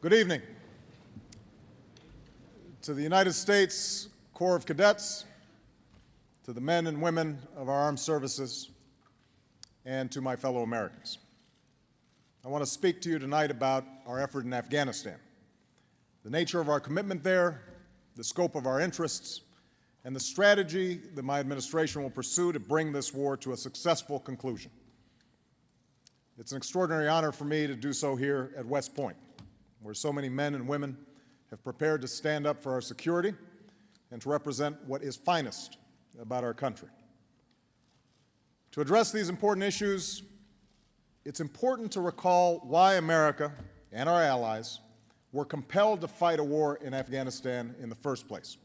Good evening. To the United States Corps of Cadets, to the men and women of our armed services, and to my fellow Americans. I want to speak to you tonight about our effort in Afghanistan, the nature of our commitment there, the scope of our interests, and the strategy that my administration will pursue to bring this war to a successful conclusion. It's an extraordinary honor for me to do so here at West Point, where so many men and women have prepared to stand up for our security and to represent what is finest about our country. To address these important issues, it's important to recall why America and our allies were compelled to fight a war in Afghanistan in the first place.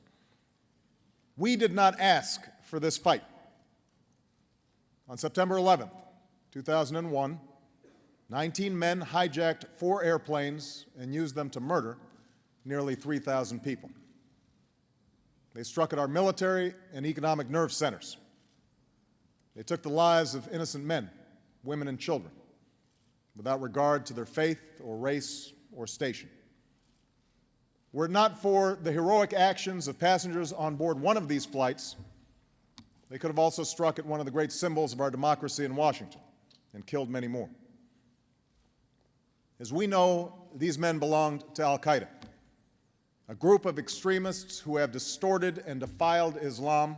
We did not ask for this fight. On September 11th, 2001, 19 men hijacked 4 airplanes and used them to murder nearly 3,000 people. They struck at our military and economic nerve centers. They took the lives of innocent men, women, and children without regard to their faith or race or station. Were it not for the heroic actions of passengers on board one of these flights, they could have also struck at one of the great symbols of our democracy in Washington and killed many more. As we know, these men belonged to al-Qaeda, a group of extremists who have distorted and defiled Islam,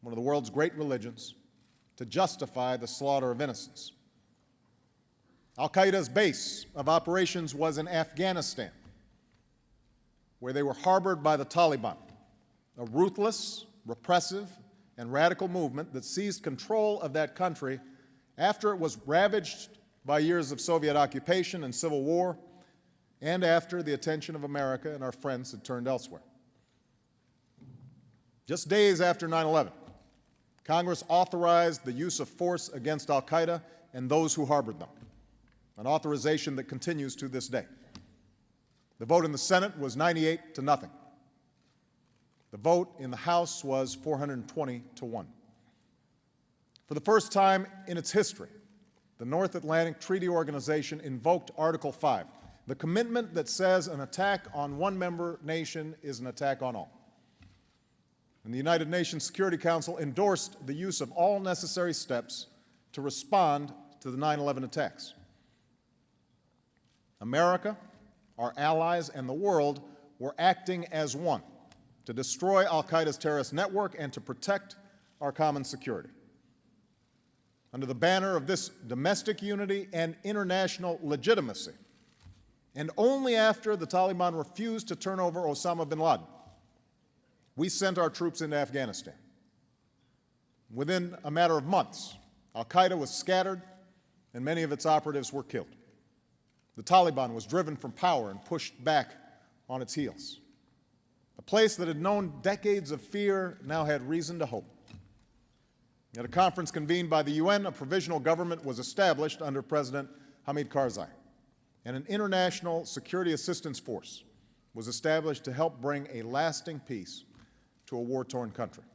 one of the world's great religions, to justify the slaughter of innocents. Al-Qaeda's base of operations was in Afghanistan, where they were harbored by the Taliban, a ruthless, repressive, and radical movement that seized control of that country after it was ravaged by years of Soviet occupation and civil war, and after the attention of America and our friends had turned elsewhere. Just days after 9/11, Congress authorized the use of force against al-Qaeda and those who harbored them, an authorization that continues to this day. The vote in the Senate was 98-0. The vote in the House was 420-1. For the first time in its history, the North Atlantic Treaty Organization invoked Article 5, the commitment that says an attack on one member nation is an attack on all. And the United Nations Security Council endorsed the use of all necessary steps to respond to the 9/11 attacks. America, our allies, and the world were acting as one to destroy al-Qaeda's terrorist network and to protect our common security. Under the banner of this domestic unity and international legitimacy, and only after the Taliban refused to turn over Osama bin Laden, we sent our troops into Afghanistan. Within a matter of months, al-Qaeda was scattered and many of its operatives were killed. The Taliban was driven from power and pushed back on its heels. A place that had known decades of fear now had reason to hope. At a conference convened by the UN, a provisional government was established under President Hamid Karzai, and an international security assistance force was established to help bring a lasting peace to a war-torn country.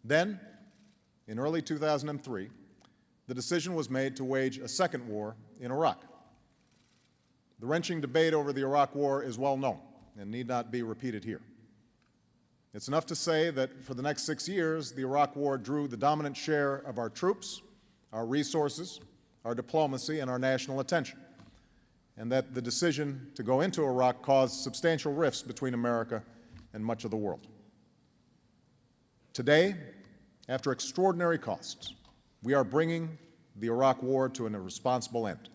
Then, in early 2003, the decision was made to wage a second war in Iraq. The wrenching debate over the Iraq War is well known and need not be repeated here. It's enough to say that for the next 6 years, the Iraq War drew the dominant share of our troops, our resources, our diplomacy, and our national attention, and that the decision to go into Iraq caused substantial rifts between America and much of the world. Today, after extraordinary costs, we are bringing the Iraq War to an irresponsible end.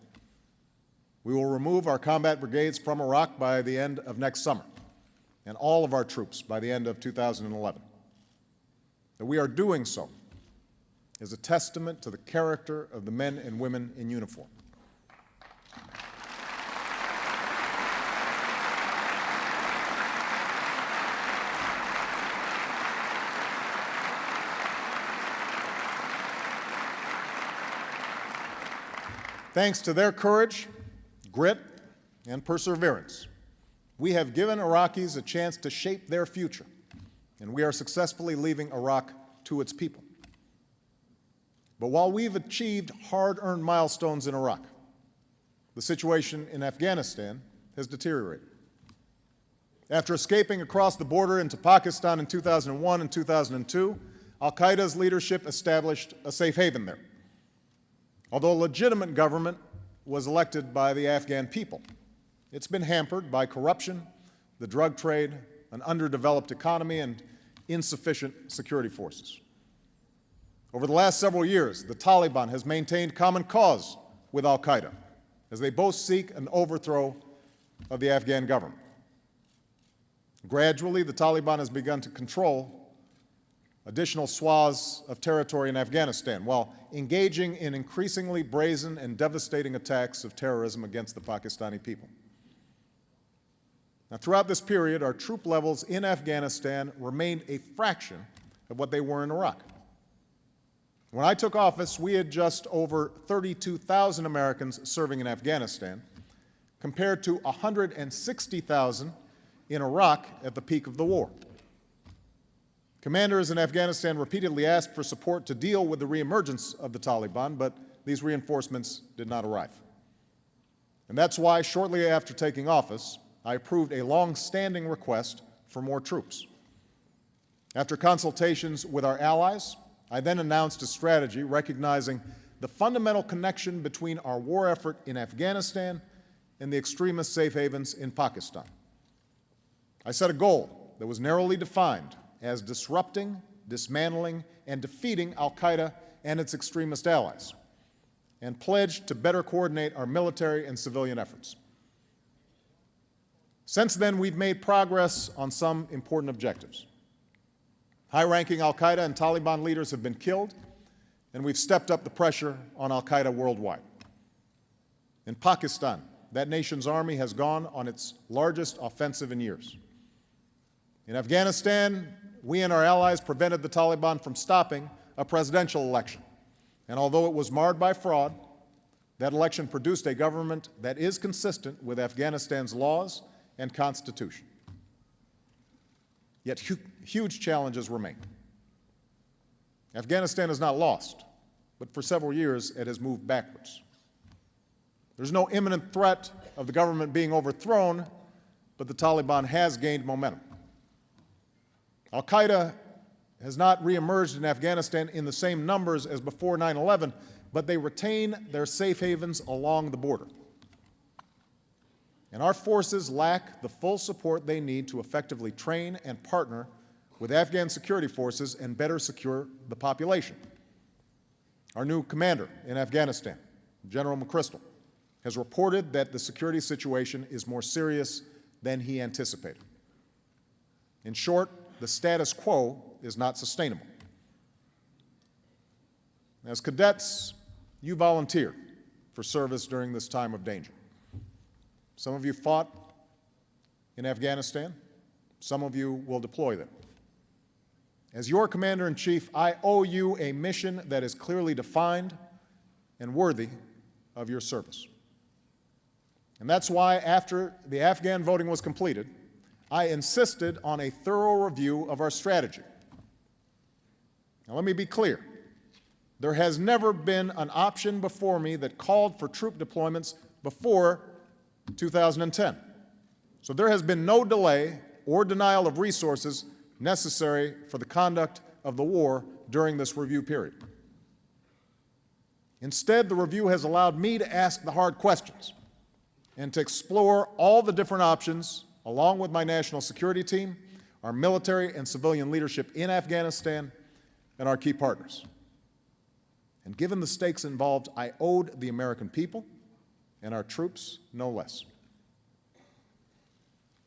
We will remove our combat brigades from Iraq by the end of next summer, and all of our troops by the end of 2011. That we are doing so is a testament to the character of the men and women in uniform. Thanks to their courage, grit, and perseverance, we have given Iraqis a chance to shape their future, and we are successfully leaving Iraq to its people. But while we've achieved hard-earned milestones in Iraq, the situation in Afghanistan has deteriorated. After escaping across the border into Pakistan in 2001 and 2002, al-Qaeda's leadership established a safe haven there. Although a legitimate government was elected by the Afghan people, it's been hampered by corruption, the drug trade, an underdeveloped economy, and insufficient security forces. Over the last several years, the Taliban has maintained common cause with al-Qaeda as they both seek an overthrow of the Afghan government. Gradually, the Taliban has begun to control additional swaths of territory in Afghanistan while engaging in increasingly brazen and devastating attacks of terrorism against the Pakistani people. Now, throughout this period, our troop levels in Afghanistan remained a fraction of what they were in Iraq. When I took office, we had just over 32,000 Americans serving in Afghanistan, compared to 160,000 in Iraq at the peak of the war. Commanders in Afghanistan repeatedly asked for support to deal with the reemergence of the Taliban, but these reinforcements did not arrive. And that's why, shortly after taking office, I approved a long-standing request for more troops. After consultations with our allies, I then announced a strategy recognizing the fundamental connection between our war effort in Afghanistan and the extremist safe havens in Pakistan. I set a goal that was narrowly defined as disrupting, dismantling, and defeating al-Qaeda and its extremist allies, and pledged to better coordinate our military and civilian efforts. Since then, we've made progress on some important objectives. High-ranking al-Qaeda and Taliban leaders have been killed, and we've stepped up the pressure on al-Qaeda worldwide. In Pakistan, that nation's army has gone on its largest offensive in years. In Afghanistan, we and our allies prevented the Taliban from stopping a presidential election. And although it was marred by fraud, that election produced a government that is consistent with Afghanistan's laws and constitution. Yet huge challenges remain. Afghanistan is not lost, but for several years it has moved backwards. There's no imminent threat of the government being overthrown, but the Taliban has gained momentum. Al-Qaeda has not reemerged in Afghanistan in the same numbers as before 9/11, but they retain their safe havens along the border. And our forces lack the full support they need to effectively train and partner with Afghan security forces and better secure the population. Our new commander in Afghanistan, General McChrystal, has reported that the security situation is more serious than he anticipated. In short, the status quo is not sustainable. As cadets, you volunteered for service during this time of danger. Some of you fought in Afghanistan. Some of you will deploy there. As your commander-in-chief, I owe you a mission that is clearly defined and worthy of your service. And that's why, after the Afghan voting was completed, I insisted on a thorough review of our strategy. Now, let me be clear. There has never been an option before me that called for troop deployments before 2010. So there has been no delay or denial of resources necessary for the conduct of the war during this review period. Instead, the review has allowed me to ask the hard questions and to explore all the different options along with my national security team, our military and civilian leadership in Afghanistan, and our key partners. And given the stakes involved, I owed the American people and our troops no less.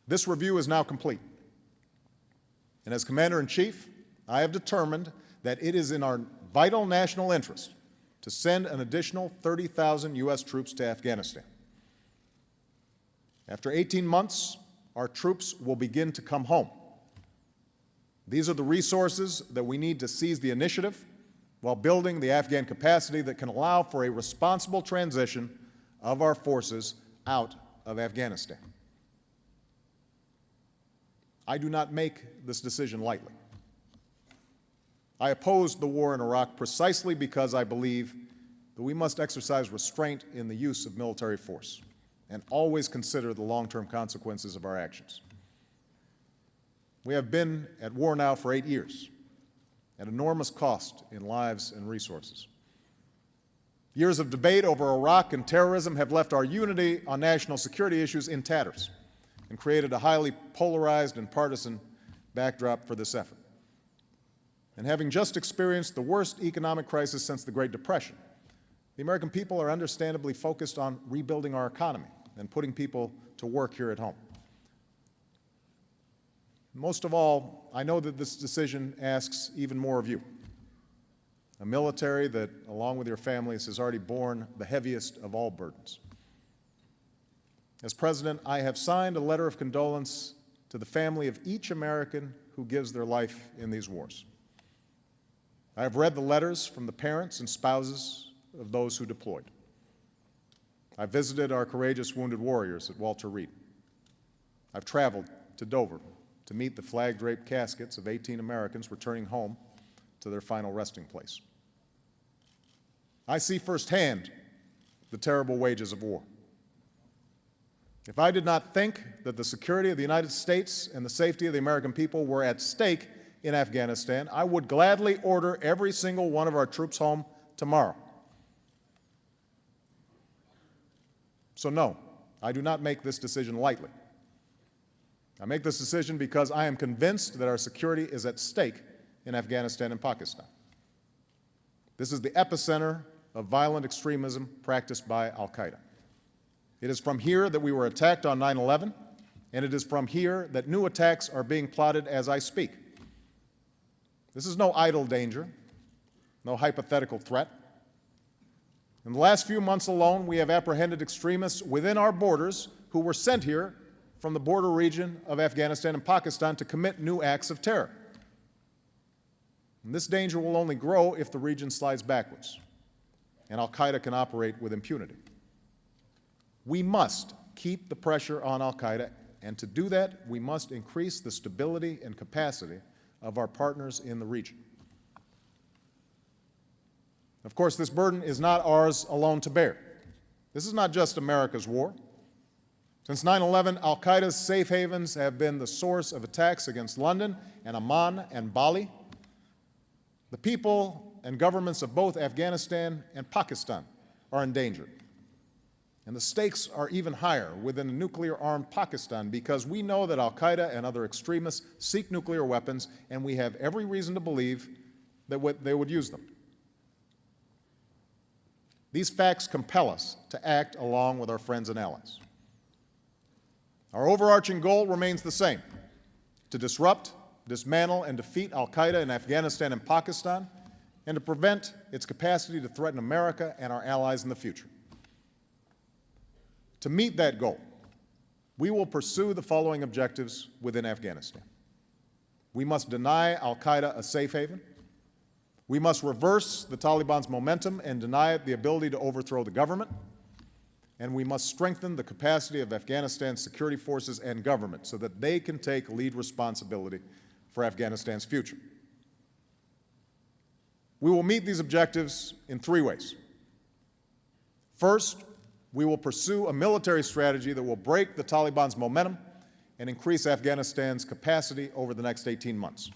This review is now complete. And as Commander-in-Chief, I have determined that it is in our vital national interest to send an additional 30,000 U.S. troops to Afghanistan. After 18 months, our troops will begin to come home. These are the resources that we need to seize the initiative while building the Afghan capacity that can allow for a responsible transition of our forces out of Afghanistan. I do not make this decision lightly. I opposed the war in Iraq precisely because I believe that we must exercise restraint in the use of military force and always consider the long-term consequences of our actions. We have been at war now for 8 years, at enormous cost in lives and resources. Years of debate over Iraq and terrorism have left our unity on national security issues in tatters and created a highly polarized and partisan backdrop for this effort. And having just experienced the worst economic crisis since the Great Depression, the American people are understandably focused on rebuilding our economy and putting people to work here at home. Most of all, I know that this decision asks even more of you, a military that, along with your families, has already borne the heaviest of all burdens. As President, I have signed a letter of condolence to the family of each American who gives their life in these wars. I have read the letters from the parents and spouses of those who deployed. I visited our courageous wounded warriors at Walter Reed. I've traveled to Dover to meet the flag-draped caskets of 18 Americans returning home to their final resting place. I see firsthand the terrible wages of war. If I did not think that the security of the United States and the safety of the American people were at stake in Afghanistan, I would gladly order every single one of our troops home tomorrow. So no, I do not make this decision lightly. I make this decision because I am convinced that our security is at stake in Afghanistan and Pakistan. This is the epicenter of violent extremism practiced by al-Qaeda. It is from here that we were attacked on 9/11, and it is from here that new attacks are being plotted as I speak. This is no idle danger, no hypothetical threat. In the last few months alone, we have apprehended extremists within our borders who were sent here from the border region of Afghanistan and Pakistan to commit new acts of terror. And this danger will only grow if the region slides backwards, and al-Qaeda can operate with impunity. We must keep the pressure on al-Qaeda, and to do that, we must increase the stability and capacity of our partners in the region. Of course, this burden is not ours alone to bear. This is not just America's war. Since 9/11, al-Qaeda's safe havens have been the source of attacks against London and Amman and Bali. The people and governments of both Afghanistan and Pakistan are endangered. And the stakes are even higher within a nuclear-armed Pakistan because we know that al-Qaeda and other extremists seek nuclear weapons, and we have every reason to believe that they would use them. These facts compel us to act along with our friends and allies. Our overarching goal remains the same: to disrupt, dismantle, and defeat al-Qaeda in Afghanistan and Pakistan, and to prevent its capacity to threaten America and our allies in the future. To meet that goal, we will pursue the following objectives within Afghanistan. We must deny al-Qaeda a safe haven. We must reverse the Taliban's momentum and deny it the ability to overthrow the government. And we must strengthen the capacity of Afghanistan's security forces and government so that they can take lead responsibility for Afghanistan's future. We will meet these objectives in 3 ways. First, we will pursue a military strategy that will break the Taliban's momentum and increase Afghanistan's capacity over the next 18 months.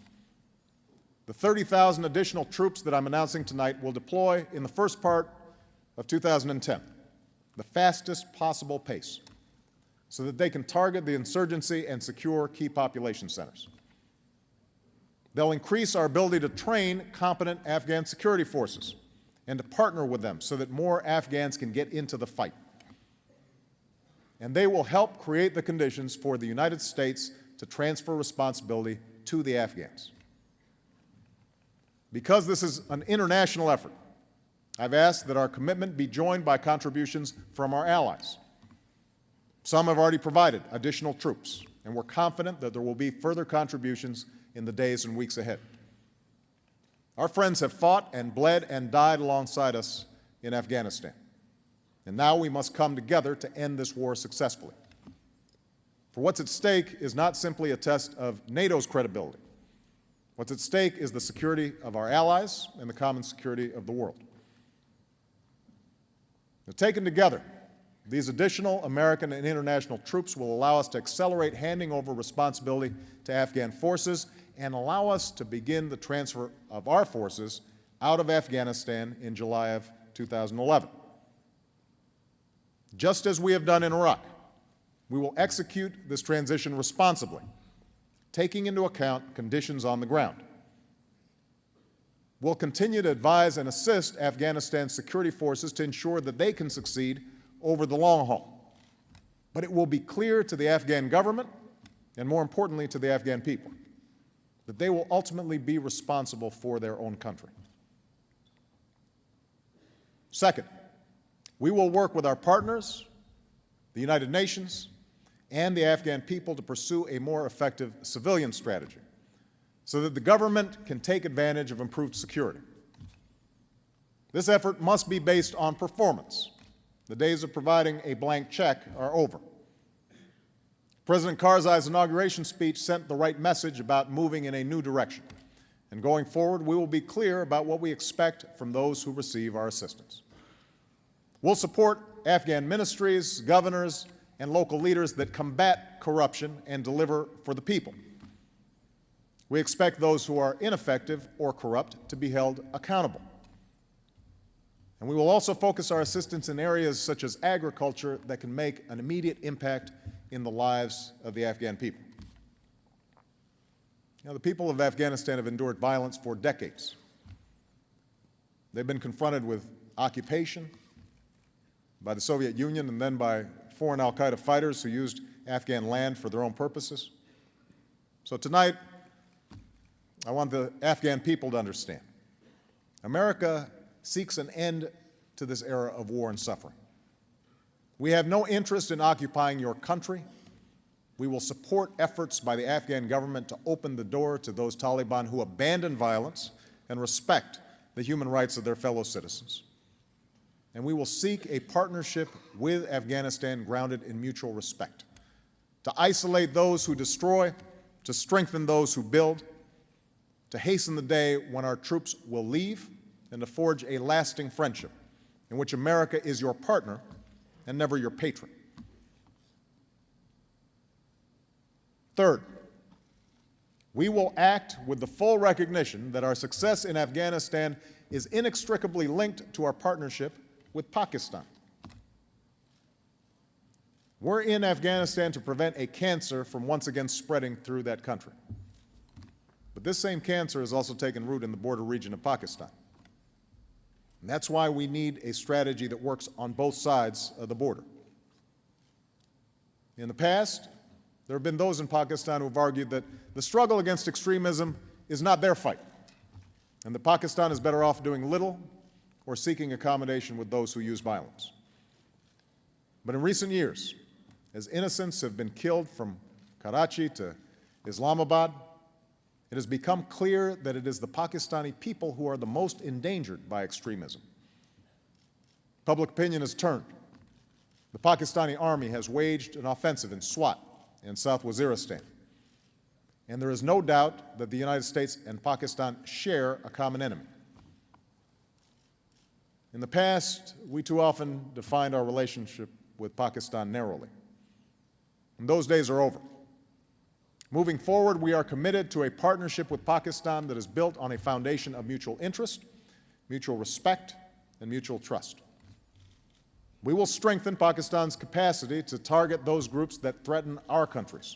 The 30,000 additional troops that I'm announcing tonight will deploy in the first part of 2010. The fastest possible pace, so that they can target the insurgency and secure key population centers. They'll increase our ability to train competent Afghan security forces and to partner with them so that more Afghans can get into the fight. And they will help create the conditions for the United States to transfer responsibility to the Afghans. Because this is an international effort, I've asked that our commitment be joined by contributions from our allies. Some have already provided additional troops, and we're confident that there will be further contributions in the days and weeks ahead. Our friends have fought and bled and died alongside us in Afghanistan, and now we must come together to end this war successfully. For what's at stake is not simply a test of NATO's credibility. What's at stake is the security of our allies and the common security of the world. Now, taken together, these additional American and international troops will allow us to accelerate handing over responsibility to Afghan forces and allow us to begin the transfer of our forces out of Afghanistan in July of 2011. Just as we have done in Iraq, we will execute this transition responsibly, taking into account conditions on the ground. We'll continue to advise and assist Afghanistan's security forces to ensure that they can succeed over the long haul. But it will be clear to the Afghan government, and more importantly to the Afghan people, that they will ultimately be responsible for their own country. Second, we will work with our partners, the United Nations, and the Afghan people to pursue a more effective civilian strategy so that the government can take advantage of improved security. This effort must be based on performance. The days of providing a blank check are over. President Karzai's inauguration speech sent the right message about moving in a new direction. And going forward, we will be clear about what we expect from those who receive our assistance. We'll support Afghan ministries, governors, and local leaders that combat corruption and deliver for the people. We expect those who are ineffective or corrupt to be held accountable. And we will also focus our assistance in areas such as agriculture that can make an immediate impact in the lives of the Afghan people. The people of Afghanistan have endured violence for decades. They've been confronted with occupation by the Soviet Union and then by foreign al-Qaeda fighters who used Afghan land for their own purposes. So tonight, I want the Afghan people to understand. America seeks an end to this era of war and suffering. We have no interest in occupying your country. We will support efforts by the Afghan government to open the door to those Taliban who abandon violence and respect the human rights of their fellow citizens. And we will seek a partnership with Afghanistan grounded in mutual respect, to isolate those who destroy, to strengthen those who build, to hasten the day when our troops will leave, and to forge a lasting friendship in which America is your partner and never your patron. Third, we will act with the full recognition that our success in Afghanistan is inextricably linked to our partnership with Pakistan. We're in Afghanistan to prevent a cancer from once again spreading through that country. But this same cancer has also taken root in the border region of Pakistan. And that's why we need a strategy that works on both sides of the border. In the past, there have been those in Pakistan who have argued that the struggle against extremism is not their fight, and that Pakistan is better off doing little or seeking accommodation with those who use violence. But in recent years, as innocents have been killed from Karachi to Islamabad, it has become clear that it is the Pakistani people who are the most endangered by extremism. Public opinion has turned. The Pakistani army has waged an offensive in Swat and South Waziristan. And there is no doubt that the United States and Pakistan share a common enemy. In the past, we too often defined our relationship with Pakistan narrowly. And those days are over. Moving forward, we are committed to a partnership with Pakistan that is built on a foundation of mutual interest, mutual respect, and mutual trust. We will strengthen Pakistan's capacity to target those groups that threaten our countries,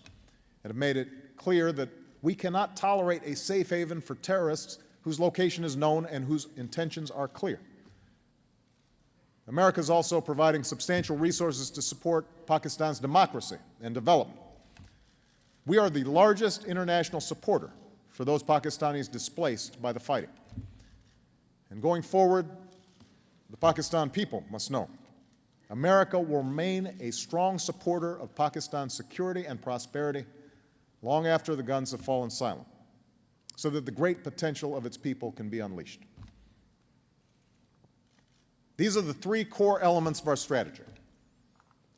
and have made it clear that we cannot tolerate a safe haven for terrorists whose location is known and whose intentions are clear. America is also providing substantial resources to support Pakistan's democracy and development. We are the largest international supporter for those Pakistanis displaced by the fighting. And going forward, the Pakistan people must know America will remain a strong supporter of Pakistan's security and prosperity long after the guns have fallen silent, so that the great potential of its people can be unleashed. These are the three core elements of our strategy: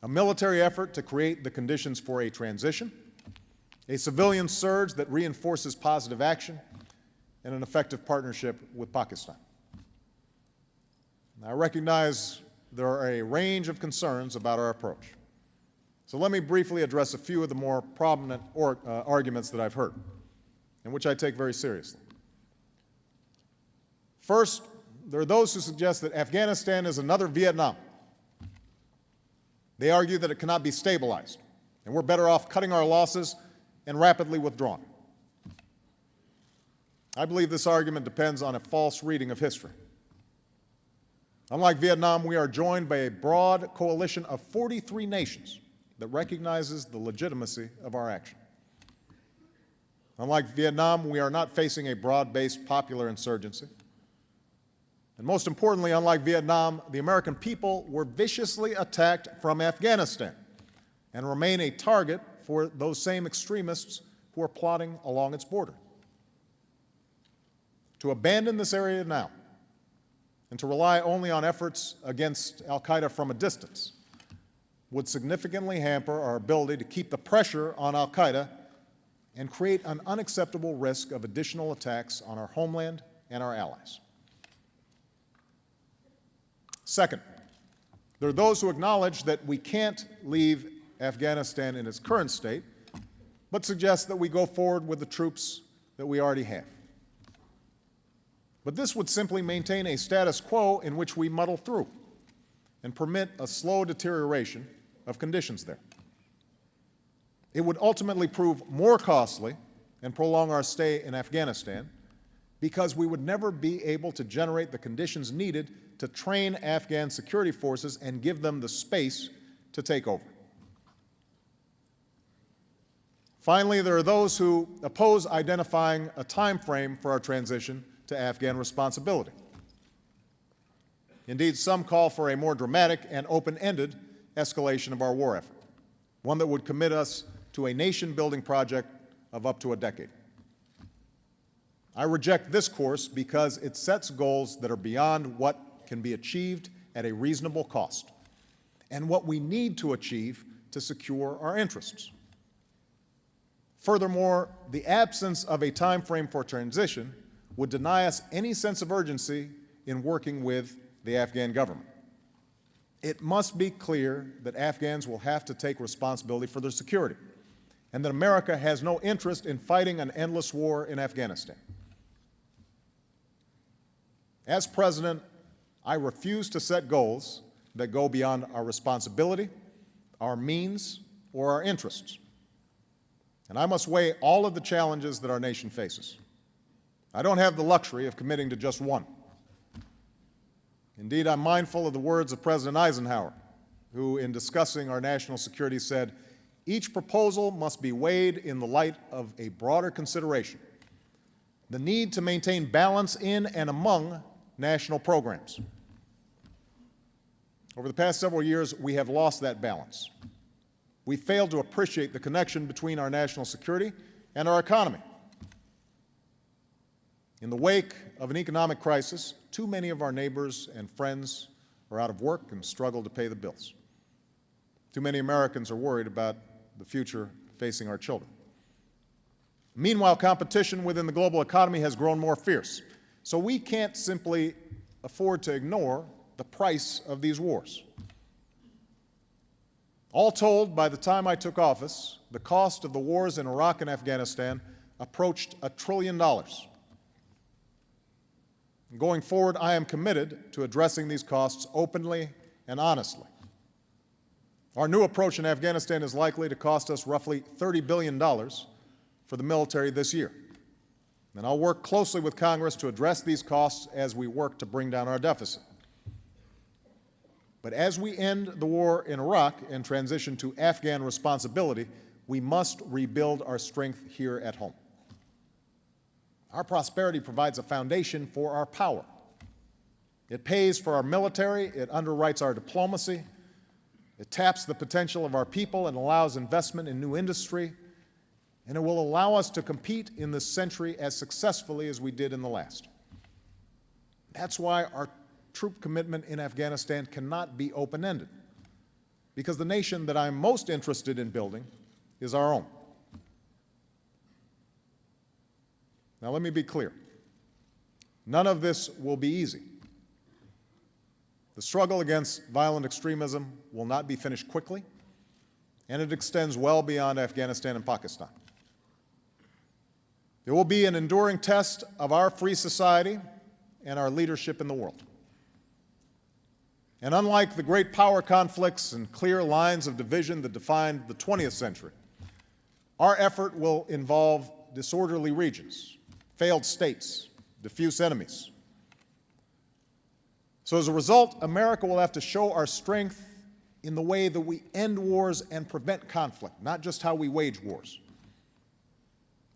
a military effort to create the conditions for a transition, a civilian surge that reinforces positive action, and an effective partnership with Pakistan. Now, I recognize there are a range of concerns about our approach. So let me briefly address a few of the more prominent arguments that I've heard, and which I take very seriously. First, there are those who suggest that Afghanistan is another Vietnam. They argue that it cannot be stabilized, and we're better off cutting our losses and rapidly withdrawing. I believe this argument depends on a false reading of history. Unlike Vietnam, we are joined by a broad coalition of 43 nations that recognizes the legitimacy of our action. Unlike Vietnam, we are not facing a broad-based popular insurgency. And most importantly, unlike Vietnam, the American people were viciously attacked from Afghanistan and remain a target for those same extremists who are plotting along its border. To abandon this area now and to rely only on efforts against al-Qaeda from a distance would significantly hamper our ability to keep the pressure on al-Qaeda and create an unacceptable risk of additional attacks on our homeland and our allies. Second, there are those who acknowledge that we can't leave Afghanistan in its current state, but suggest that we go forward with the troops that we already have. But this would simply maintain a status quo in which we muddle through and permit a slow deterioration of conditions there. It would ultimately prove more costly and prolong our stay in Afghanistan because we would never be able to generate the conditions needed to train Afghan security forces and give them the space to take over. Finally, there are those who oppose identifying a time frame for our transition to Afghan responsibility. Indeed, some call for a more dramatic and open-ended escalation of our war effort, one that would commit us to a nation-building project of up to a decade. I reject this course because it sets goals that are beyond what can be achieved at a reasonable cost and what we need to achieve to secure our interests. Furthermore, the absence of a time frame for transition would deny us any sense of urgency in working with the Afghan government. It must be clear that Afghans will have to take responsibility for their security and that America has no interest in fighting an endless war in Afghanistan. As president, I refuse to set goals that go beyond our responsibility, our means, or our interests. And I must weigh all of the challenges that our nation faces. I don't have the luxury of committing to just one. Indeed, I'm mindful of the words of President Eisenhower, who, in discussing our national security, said, "Each proposal must be weighed in the light of a broader consideration, the need to maintain balance in and among national programs." Over the past several years, we have lost that balance. We failed to appreciate the connection between our national security and our economy. In the wake of an economic crisis, too many of our neighbors and friends are out of work and struggle to pay the bills. Too many Americans are worried about the future facing our children. Meanwhile, competition within the global economy has grown more fierce, so we can't simply afford to ignore the price of these wars. All told, by the time I took office, the cost of the wars in Iraq and Afghanistan approached $1 trillion. Going forward, I am committed to addressing these costs openly and honestly. Our new approach in Afghanistan is likely to cost us roughly $30 billion for the military this year. And I'll work closely with Congress to address these costs as we work to bring down our deficit. But as we end the war in Iraq and transition to Afghan responsibility, we must rebuild our strength here at home. Our prosperity provides a foundation for our power. It pays for our military, it underwrites our diplomacy, it taps the potential of our people and allows investment in new industry, and it will allow us to compete in this century as successfully as we did in the last. That's why our troop commitment in Afghanistan cannot be open-ended, because the nation that I'm most interested in building is our own. Now, let me be clear. None of this will be easy. The struggle against violent extremism will not be finished quickly, and it extends well beyond Afghanistan and Pakistan. It will be an enduring test of our free society and our leadership in the world. And unlike the great power conflicts and clear lines of division that defined the 20th century, our effort will involve disorderly regions, failed states, diffuse enemies. So as a result, America will have to show our strength in the way that we end wars and prevent conflict, not just how we wage wars.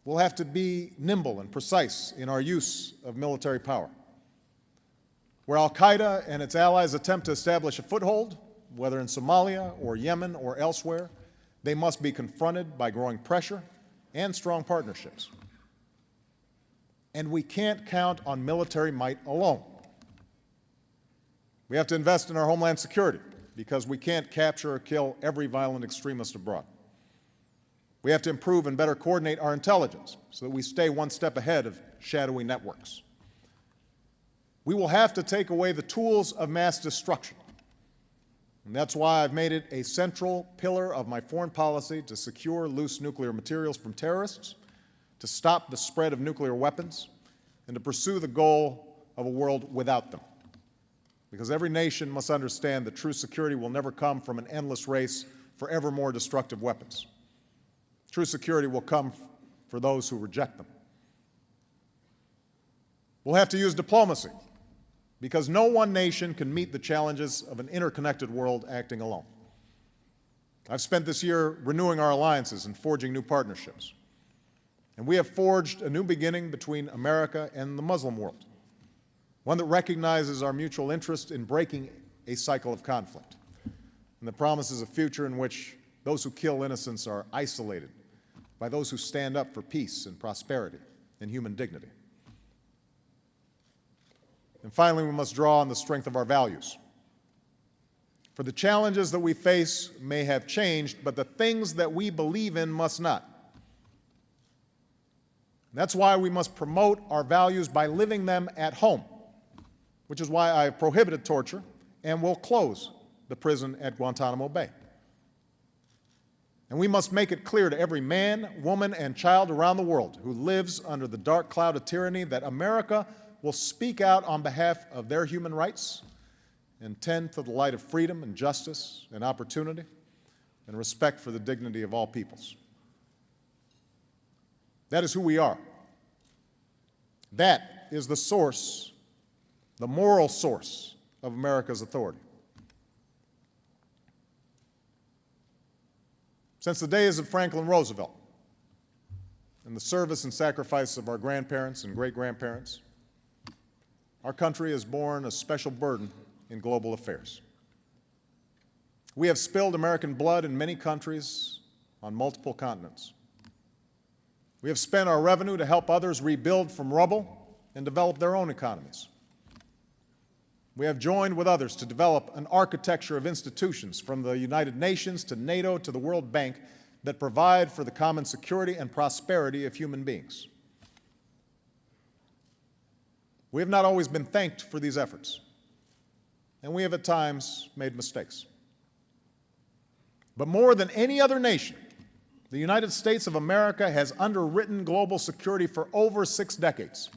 We'll have to be nimble and precise in our use of military power. Where al-Qaeda and its allies attempt to establish a foothold, whether in Somalia or Yemen or elsewhere, they must be confronted by growing pressure and strong partnerships. And we can't count on military might alone. We have to invest in our homeland security because we can't capture or kill every violent extremist abroad. We have to improve and better coordinate our intelligence so that we stay one step ahead of shadowy networks. We will have to take away the tools of mass destruction. And that's why I've made it a central pillar of my foreign policy to secure loose nuclear materials from terrorists, to stop the spread of nuclear weapons, and to pursue the goal of a world without them. Because every nation must understand that true security will never come from an endless race for ever more destructive weapons. True security will come for those who reject them. We'll have to use diplomacy, because no one nation can meet the challenges of an interconnected world acting alone. I've spent this year renewing our alliances and forging new partnerships. And we have forged a new beginning between America and the Muslim world, one that recognizes our mutual interest in breaking a cycle of conflict, and that promises a future in which those who kill innocents are isolated by those who stand up for peace and prosperity and human dignity. And finally, we must draw on the strength of our values. For the challenges that we face may have changed, but the things that we believe in must not. That's why we must promote our values by living them at home, which is why I have prohibited torture and will close the prison at Guantanamo Bay. And we must make it clear to every man, woman, and child around the world who lives under the dark cloud of tyranny that America will speak out on behalf of their human rights and tend to the light of freedom and justice and opportunity and respect for the dignity of all peoples. That is who we are. That is the source, the moral source of America's authority. Since the days of Franklin Roosevelt and the service and sacrifice of our grandparents and great-grandparents, our country has borne a special burden in global affairs. We have spilled American blood in many countries on multiple continents. We have spent our revenue to help others rebuild from rubble and develop their own economies. We have joined with others to develop an architecture of institutions from the United Nations to NATO to the World Bank that provide for the common security and prosperity of human beings. We have not always been thanked for these efforts, and we have at times made mistakes. But more than any other nation, the United States of America has underwritten global security for over 6 decades,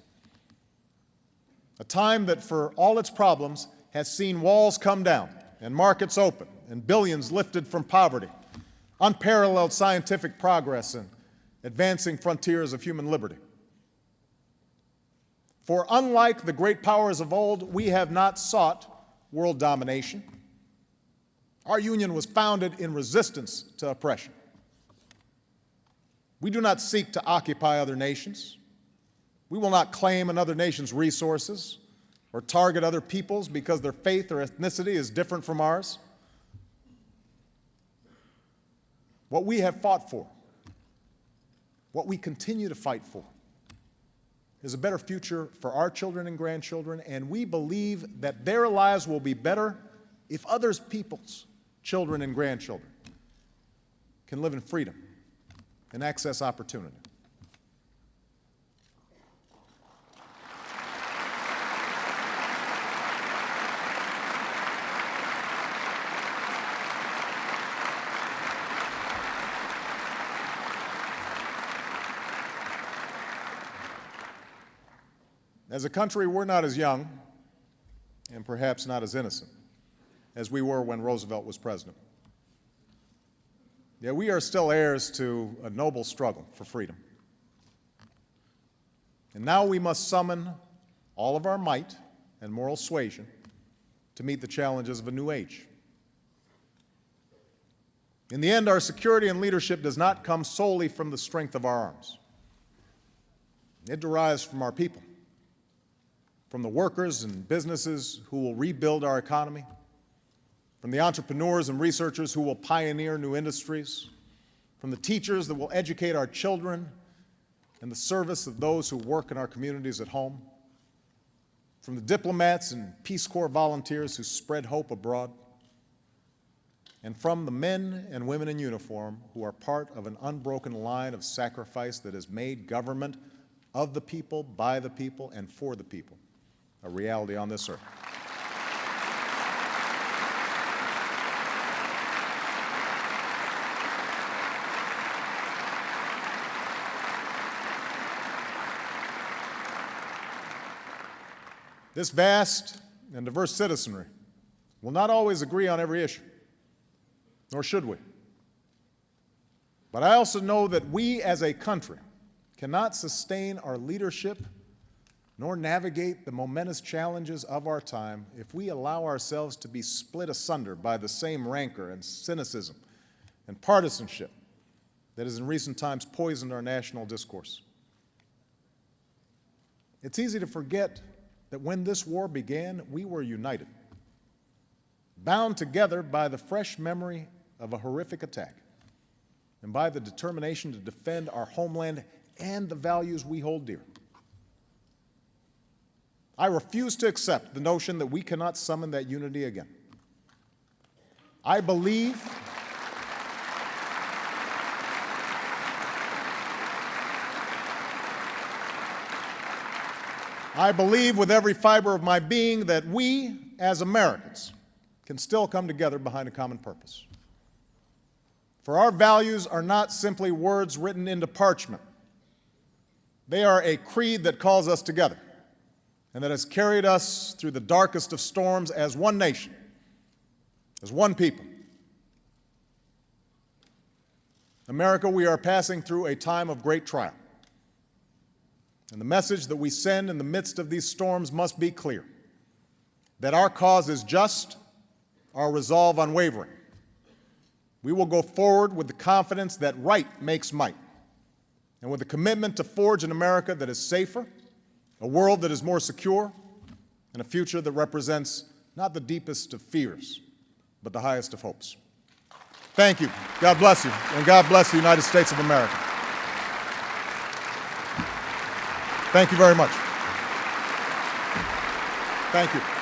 a time that, for all its problems, has seen walls come down and markets open and billions lifted from poverty, unparalleled scientific progress and advancing frontiers of human liberty. For unlike the great powers of old, we have not sought world domination. Our union was founded in resistance to oppression. We do not seek to occupy other nations. We will not claim another nation's resources or target other peoples because their faith or ethnicity is different from ours. What we have fought for, what we continue to fight for, is a better future for our children and grandchildren, and we believe that their lives will be better if others' people's children and grandchildren can live in freedom and access opportunity. As a country, we're not as young and perhaps not as innocent as we were when Roosevelt was president. Yet we are still heirs to a noble struggle for freedom. And now we must summon all of our might and moral suasion to meet the challenges of a new age. In the end, our security and leadership does not come solely from the strength of our arms. It derives from our people, from the workers and businesses who will rebuild our economy, from the entrepreneurs and researchers who will pioneer new industries, from the teachers that will educate our children in the service of those who work in our communities at home, from the diplomats and Peace Corps volunteers who spread hope abroad, and from the men and women in uniform who are part of an unbroken line of sacrifice that has made government of the people, by the people, and for the people a reality on this earth. This vast and diverse citizenry will not always agree on every issue, nor should we. But I also know that we as a country cannot sustain our leadership nor navigate the momentous challenges of our time if we allow ourselves to be split asunder by the same rancor and cynicism and partisanship that has in recent times poisoned our national discourse. It's easy to forget that when this war began, we were united, bound together by the fresh memory of a horrific attack and by the determination to defend our homeland and the values we hold dear. I refuse to accept the notion that we cannot summon that unity again. I believe with every fiber of my being that we, as Americans, can still come together behind a common purpose. For our values are not simply words written into parchment. They are a creed that calls us together and that has carried us through the darkest of storms as one nation, as one people. America, we are passing through a time of great trial. And the message that we send in the midst of these storms must be clear, that our cause is just, our resolve unwavering. We will go forward with the confidence that right makes might, and with a commitment to forge an America that is safer, a world that is more secure, and a future that represents not the deepest of fears, but the highest of hopes. Thank you. God bless you, and God bless the United States of America. Thank you very much. Thank you.